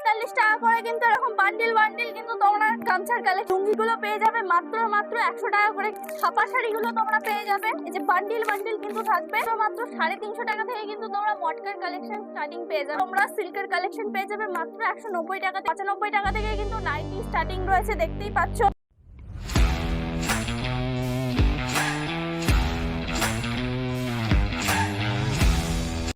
45 টাকা করে কিন্তু এরকম বান্ডিল বান্ডিল কিন্তু তোমরা গামছার কালেকশন গুলো পেয়ে যাবে মাত্র 100 টাকা করে। ছাপা শাড়িগুলো তোমরা পেয়ে যাবে, এই যে বান্ডিল বান্ডিল কিন্তু থাকবে মাত্র 350 টাকা থেকে কিন্তু তোমরা মটকার কালেকশন স্টার্টিং পেয়ে যাবে। তোমরা সিল্কের কালেকশন পেয়ে যাবে মাত্র 190 টাকা, 95 টাকা থেকে কিন্তু নাইটি স্টার্টিং রয়েছে, দেখতেই পাচ্ছ।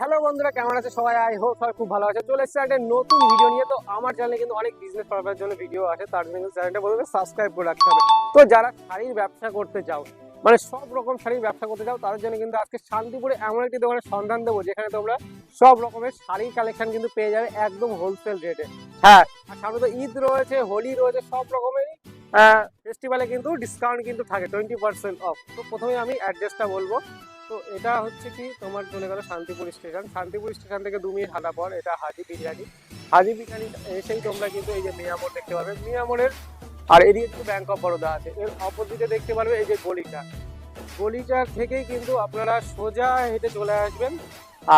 হ্যালো বন্ধুরা, কেমন আছে সবাই? আই হোপ সবাই খুব ভালো আছে। চলে এসেছে একটা নতুন ভিডিও নিয়ে। তো আমার চ্যানেলে কিন্তু অনেক বিজনেস পারপাসের জন্য ভিডিও আছে, তার জন্য কিন্তু চ্যানেলটা বলতে সাবস্ক্রাইব করে রাখতে হবে। তো যারা শাড়ির ব্যবসা করতে চাও, মানে সব রকম শাড়ির ব্যবসা করতে চাও, তাদের জন্য কিন্তু আজকে শান্তিপুরে এমন একটি দোকানের সন্ধান দেবো যেখানে তোমরা সব রকমের শাড়ির কালেকশন কিন্তু পেয়ে যাবে একদম হোলসেল রেটে। হ্যাঁ, আর সামনে তো ঈদ রয়েছে, হোলি রয়েছে, সব রকমেরই ফেস্টিভ্যালে কিন্তু ডিসকাউন্ট কিন্তু থাকে 20% অফ। তো প্রথমে আমি অ্যাড্রেসটা বলবো। তো এটা হচ্ছে কি, তোমার চলে গেল শান্তিপুর স্টেশন। শান্তিপুর স্টেশন থেকে 2 মিনিট হাঁটা পর এটা হাজি বিরিয়ানি। হাজি বিরিয়ানি এসেই তোমরা কিন্তু এই যে মিয়া মোড় দেখতে পাবে, মিয়া মোড়ের আর এদিকে কিন্তু ব্যাংক অফ বরোদা আছে, এর অপোজিটে দেখতে পারবে এই যে গলিটা থেকেই কিন্তু আপনারা সোজা হেঁটে চলে আসবেন।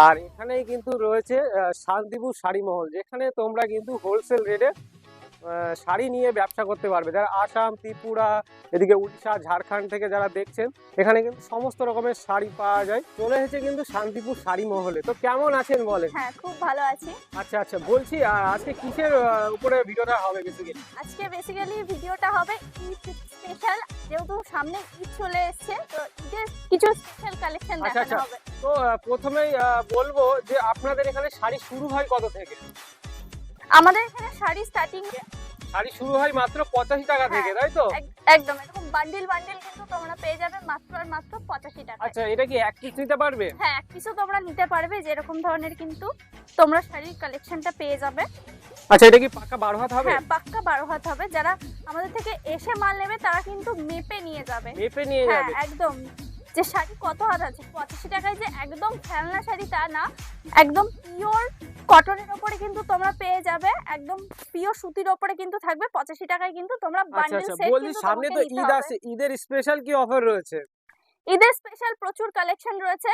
আর এখানেই কিন্তু রয়েছে শান্তিপুর শাড়ি মহল, যেখানে তোমরা কিন্তু হোলসেল রেটে শাড়ি নিয়ে ব্যবসা করতে পারবে। যারা আসাম, ত্রিপুরা, এদিকে উড়িষ্যা, ঝাড়খণ্ড থেকে যারা দেখছেন, এখানে কিন্তু সমস্ত রকমের শাড়ি পাওয়া যায়। চলে এসেছে কিন্তু শান্তিপুর শাড়ি মহলে। তো কেমন আছেন বলেন? হ্যাঁ, খুব ভালো আছি। আচ্ছা, বলছি আজকে কিসের উপরে ভিডিওটা হবে? আজকে বেসিক্যালি ভিডিওটা হবে ঈদ স্পেশাল, যেহেতু সামনে ঈদ চলে এসেছে, তো ঈদের কিছু স্পেশাল কালেকশন দেখানো হবে। তো প্রথমেই বলবো যে আপনাদের এখানে শাড়ি শুরু হয় কত থেকে? আমাদের এখানে শাড়ি স্টার্টিং শাড়ি শুরু হয় মাত্র 85 টাকা থেকে, তাই তো? একদম এরকম বান্ডিল বান্ডিল কিন্তু তোমরা পেয়ে যাবে মাত্র আর মাত্র 85 টাকা। আচ্ছা, এটা কি এক পিস নিতে পারবে? হ্যাঁ, এক পিসও তোমরা নিতে পারবে, যেরকম ধরনের কিন্তু তোমরা শাড়ির কালেকশনটা পেয়ে যাবে। আচ্ছা, এটা কি পাক্কা 12 হাত হবে? হ্যাঁ, পাক্কা 12 হাত হবে। যারা আমাদের থেকে এসে মাল নেবে তারা কিন্তু মেপে নিয়ে যাবে। হ্যাঁ, একদম। যে শাড়ি কত হাত আছে, 85 টাকায় যে একদম খেলনা শাড়ি তা না, একদম পিওর কটনের উপরে কিন্তু তোমরা পেয়ে যাবে, একদম পিওর সুতির উপরে কিন্তু থাকবে। 85 টাকায় কিন্তু তোমরা বান্ডেল সেট বলছি সামনে তো ঈদ আছে, ঈদের স্পেশাল কি অফার রয়েছে? ঈদের স্পেশাল প্রচুর কালেকশন রয়েছে,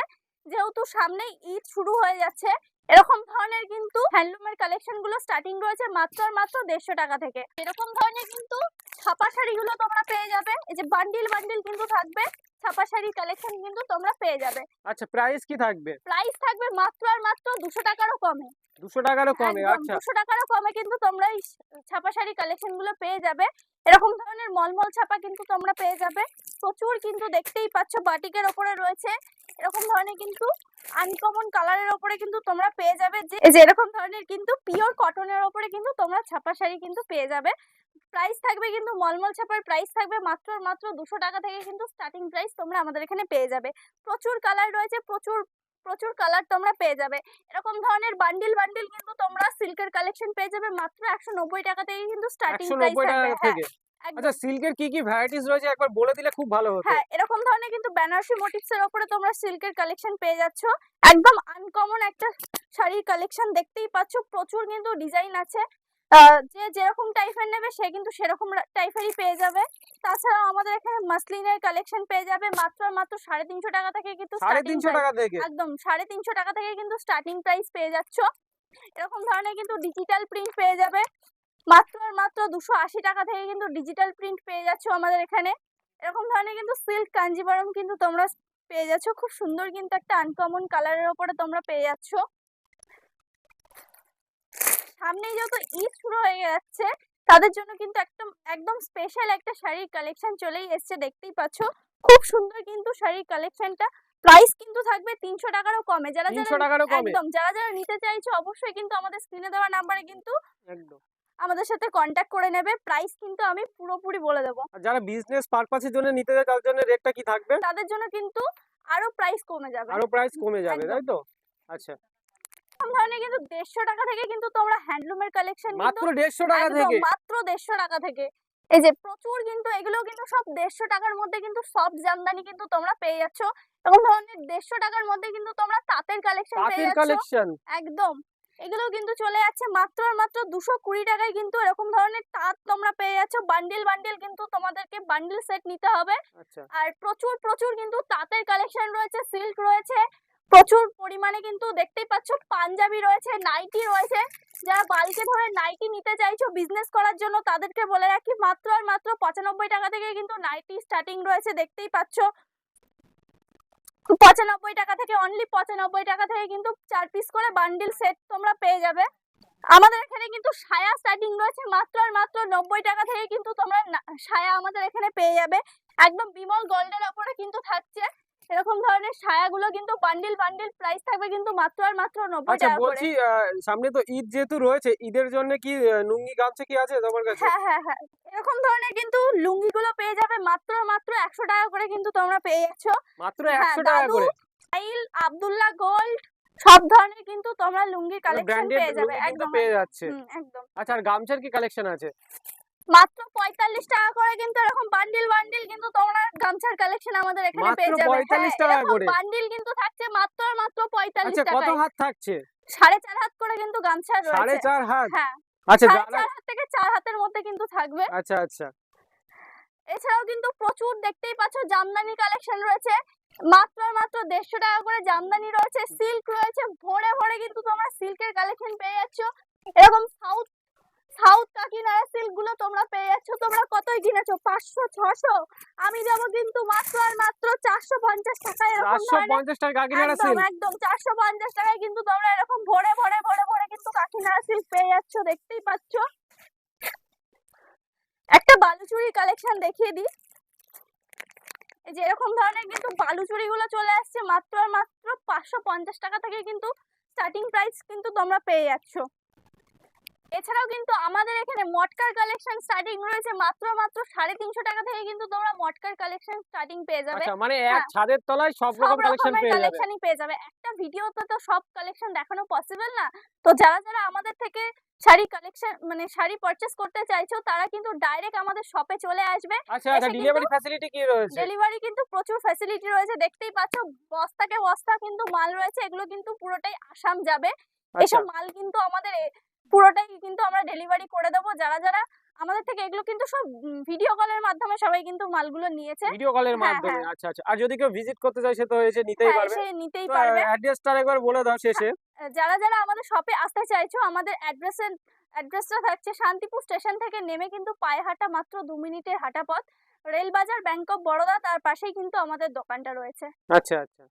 যেহেতু সামনেই ঈদ শুরু হয়ে যাচ্ছে। এরকম ধরনের কিন্তু হ্যান্ডলুমের কালেকশন গুলো স্টার্টিং রয়েছে মাত্র আর মাত্র 150 টাকা থেকে। এরকম ধরনের কিন্তু ছাপা শাড়িগুলো তোমরা পেয়ে যাবে, এই যে বান্ডিল বান্ডিল কিন্তু থাকবে। ছাপা শাড়ি কালেকশন কিন্তু তোমরা পেয়ে যাবে। আচ্ছা, প্রাইস কি থাকবে? প্রাইস থাকবে মাত্র আর মাত্র 200 টাকারও কমে। 200 টাকারও কমে? আচ্ছা, 200 টাকারও কমে কিন্তু তোমরা এই ছাপা শাড়ি কালেকশন গুলো পেয়ে যাবে। এরকম ধরনের মলমল ছাপা কিন্তু তোমরা পেয়ে যাবে প্রচুর, কিন্তু দেখতেই পাচ্ছ বাটিকের ওপরে রয়েছে। এরকম ধরনের কিন্তু আনকমন কালারের ওপরে কিন্তু তোমরা পেয়ে যাবে, যে এই যে এরকম ধরনের কিন্তু পিওর কটনের ওপরে কিন্তু তোমরা ছাপা শাড়ি কিন্তু পেয়ে যাবে। প্রাইস থাকবে কিন্তু মলমল ছাপার প্রাইস থাকবে মাত্র আর মাত্র 200 টাকা থেকে কিন্তু স্টার্টিং প্রাইস তোমরা আমাদের এখানে পেয়ে যাবে। প্রচুর কালার রয়েছে, প্রচুর কালার তোমরা পেয়ে যাবে। এরকম ধরনের বান্ডিল বান্ডিল কিন্তু তোমরা সিল্কের কালেকশন পেয়ে যাবে মাত্র 190 টাকা থেকে কিন্তু স্টার্টিং প্রাইস থাকবে। আচ্ছা, সিল্কের কি কি ভ্যারাইটিস রয়েছে একবার বলে দিলে খুব ভালো হতো। হ্যাঁ, এরকম ধরনের কিন্তু বেনারসি মোটিভস এর উপরে তোমরা সিল্কের কালেকশন পেয়ে যাচ্ছ। একদম আনকমন একটা শাড়ির কালেকশন, দেখতেই পাচ্ছ প্রচুর কিন্তু ডিজাইন আছে। যে যেরকম টাইপের নেবে সে কিন্তু সেরকম টাইপেরই পেয়ে যাবে। তাছাড়া আমাদের এখানে মাসলিনের কালেকশন পেয়ে যাবে মাত্র আর মাত্র 350 টাকা থেকে কিন্তু 350 টাকা থেকে? একদম 350 টাকা থেকে কিন্তু স্টার্টিং প্রাইস পেয়ে যাচ্ছ। এরকম ধরনের কিন্তু ডিজিটাল প্রিন্ট পেয়ে যাবে মাত্র আর মাত্র 280 টাকা থেকে কিন্তু ডিজিটাল প্রিন্ট পেয়ে যাচ্ছ আমাদের এখানে। এরকম ধরনের কিন্তু সিল্ক কাঞ্জিভারম কিন্তু তোমরা পেয়ে যাচ্ছ, খুব সুন্দর কিন্তু একটা আনকমন কালারের উপরে তোমরা পেয়ে যাচ্ছ। সামনেই যেহেতু ঈদ শুরু হয়ে যাচ্ছে, তাদের জন্য কিন্তু একদম স্পেশাল একটা শাড়ির কালেকশন চলেই এসেছে, দেখতেই পাচ্ছ খুব সুন্দর কিন্তু শাড়ির কালেকশনটা। প্রাইস কিন্তু থাকবে 300 টাকারও কমে। যারা যারা নিতে চাইছো অবশ্যই কিন্তু আমাদের স্ক্রিনে দেওয়া নাম্বারে কিন্তু একদম আমাদের সাথে কন্ট্যাক্ট করে নেবে। প্রাইস কিন্তু আমি পুরোপুরি বলে দেবো। যারা বিজনেস পারপাসের জন্য নিতে যায় তাদের জন্য রেটটা কি থাকবে? তাদের জন্য কিন্তু আরো প্রাইস কমে যাবে। তাই তো? আচ্ছা, এরকম ধরনের কিন্তু 150 টাকা থেকে কিন্তু তোমরা হ্যান্ডলুমের কালেকশন মাত্র 150 টাকা থেকে? মাত্র 150 টাকা থেকে। এই যে প্রচুর কিন্তু এগুলো কিন্তু সব 150 টাকার মধ্যে কিন্তু সব জামদানি কিন্তু তোমরা পেয়ে যাচ্ছ। এরকম ধরনের 150 টাকার মধ্যে কিন্তু তোমরা তাঁতের কালেকশন পেয়ে যাচ্ছ। একদম এগুলো কিন্তু চলে যাচ্ছে মাত্র আর মাত্র 220 টাকায় কিন্তু এরকম ধরনের তাঁত তোমরা পেয়ে যাচ্ছ। বান্ডিল বান্ডিল কিন্তু তোমাদেরকে বান্ডিল সেট নিতে হবে। আচ্ছা, আর প্রচুর কিন্তু তাঁতের কালেকশন রয়েছে, সিল্ক রয়েছে, প্রচুর পরিমাণে কিন্তু দেখতেই পাচ্ছ পাঞ্জাবি রয়েছে, নাইটি রয়েছে। যারা বালকে ধরে নাইটি নিতে চাইছো বিজনেস করার জন্য তাদেরকে বলে রাখি মাত্র আর মাত্র 95 টাকা থেকে কিন্তু নাইটি স্টার্টিং রয়েছে। দেখতেই পাচ্ছ 95 টাকা থেকে, অনলি 95 টাকা থেকে কিন্তু 4 পিস করে বান্ডিল সেট তোমরা পেয়ে যাবে। আমাদের এখানে কিন্তু সায়া স্টার্টিং রয়েছে মাত্র আর মাত্র 90 টাকা থেকে কিন্তু তোমরা সায়া আমাদের এখানে পেয়ে যাবে। একদম বিমল গোল্ডের উপরে কিন্তু থাকছে এরকম ধরনের সায়াগুলো, কিন্তু বান্ডিল বান্ডিল প্রাইস থাকবে কিন্তু মাত্র আর মাত্র 90 আচ্ছা টাকা করে। বলছি সামনে তো ঈদ যেহেতু রয়েছে, ঈদের জন্য কি লুঙ্গি গামছা কি আছে তোমার কাছে? হ্যাঁ হ্যাঁ হ্যাঁ, এরকম ধরনের কিন্তু লুঙ্গিগুলো পেয়ে যাবে মাত্র মাত্র 100 টাকা করে কিন্তু তোমরা পেয়ে যাচ্ছ। মাত্র হ্যাঁ, 100 টাকা দাদু, করে? স্টাইল, আব্দুল্লাহ গোল্ড সব ধরনের কিন্তু তোমরা লুঙ্গি কালেকশন ব্র্যান্ডেড পেয়ে যাবে। লুঙ্গি কিন্তু একদম পেয়ে যাচ্ছে। একদম আচ্ছা আর গামছার কি কালেকশন আছে? মাত্র 45 টাকা করে কিন্তু এরকম বান্ডিল বান্ডিল কিন্তু তোমরা গামছার কালেকশন আমাদের এখানে মাত্র পেয়ে যাবে। 45 টাকা করে? বান্ডিল কিন্তু থাকছে মাত্র আর মাত্র 45 আচ্ছা কত টাকায়। হাত থাকছে? 4.5 হাত করে কিন্তু গামছা রয়েছে। 4.5 হাত? হ্যাঁ, আচ্ছা 4.5 হাত থেকে 4 হাতের মধ্যে কিন্তু থাকবে। আচ্ছা আচ্ছা। এছাড়াও কিন্তু প্রচুর দেখতেই পাচ্ছ জামদানি কালেকশন রয়েছে মাত্র আর মাত্র 150 টাকা করে। জামদানি রয়েছে, সিল্ক রয়েছে, ভরে ভরে কিন্তু তোমরা সিল্কের কালেকশন পেয়ে যাচ্ছ। এরকম সাউথ কাকিনাড়া সিল্ক গুলো তোমরা পেয়ে যাচ্ছ। তোমরা কতই কিনেছো? 500 600, আমি দেবো কিন্তু মাত্র আর মাত্র 450 টাকায়। এরকম ধরনের 450 টাকা কাকিনাড়া একদম সিল্ক? একদম 450 টাকায় কিন্তু তোমরা এরকম ভরে ভরে ভরে ভরে কিন্তু কাকিনাড়া সিল্ক পেয়ে যাচ্ছ। দেখতেই পাচ্ছ। একটা বালুচুরি কালেকশন দেখিয়ে দিই। এই যে এরকম ধরনের কিন্তু বালুচুরি গুলো চলে আসছে মাত্র আর মাত্র 550 টাকা থেকে কিন্তু স্টার্টিং প্রাইস কিন্তু তোমরা পেয়ে যাচ্ছ। এছাড়াও কিন্তু আমাদের এখানে মটকার কালেকশন স্টার্টিং রয়েছে মাত্র মাত্র 350 টাকা থেকে কিন্তু তোমরা মটকার কালেকশন স্টার্টিং পেয়ে যাবে। আচ্ছা মানে এক হ্যাঁ, ছাদের তলায় সব সব রকম কালেকশন রকমের পেয়ে যাবে? কালেকশনই পেয়ে যাবে। একটা ভিডিওতে তো সব কালেকশন দেখানো পসিবল না। তো যারা যারা আমাদের থেকে শাড়ি কালেকশন মানে শাড়ি পারচেজ করতে চাইছো তারা কিন্তু ডাইরেক্ট আমাদের শপে চলে আসবে। আচ্ছা আচ্ছা, এসে ডেলিভারি ফ্যাসিলিটি কি রয়েছে? ডেলিভারি কিন্তু প্রচুর ফ্যাসিলিটি রয়েছে। দেখতেই পাচ্ছ বস্তাকে বস্তা কিন্তু মাল রয়েছে। এগুলো কিন্তু পুরোটাই আসাম যাবে। আচ্ছা এসব মাল কিন্তু আমাদের পুরোটাই কিন্তু আমরা ডেলিভারি করে দেবো। যারা যারা আমাদের থেকে এগুলো কিন্তু সব ভিডিও কলের মাধ্যমে সবাই কিন্তু মালগুলো নিয়েছে। ভিডিও কলের হ্যাঁ, মাধ্যমে? হ্যাঁ। আচ্ছা আচ্ছা। আর যদি কেউ ভিজিট করতে চায় সে তো এসে নিতেই হ্যাঁ, পারবে? এসে নিতেই তো পারবে। অ্যাড্রেসটা একবার বলে দাও শেষে। যারা যারা আমাদের শপে আসতে চাইছো আমাদের অ্যাড্রেসটা থাকছে শান্তিপুর স্টেশন থেকে নেমে কিন্তু পায়ে হাঁটা মাত্র 2 মিনিটের হাঁটা পথ। রেলবাজার, ব্যাংক অফ বরোদা তার পাশেই কিন্তু আমাদের দোকানটা রয়েছে। আচ্ছা আচ্ছা।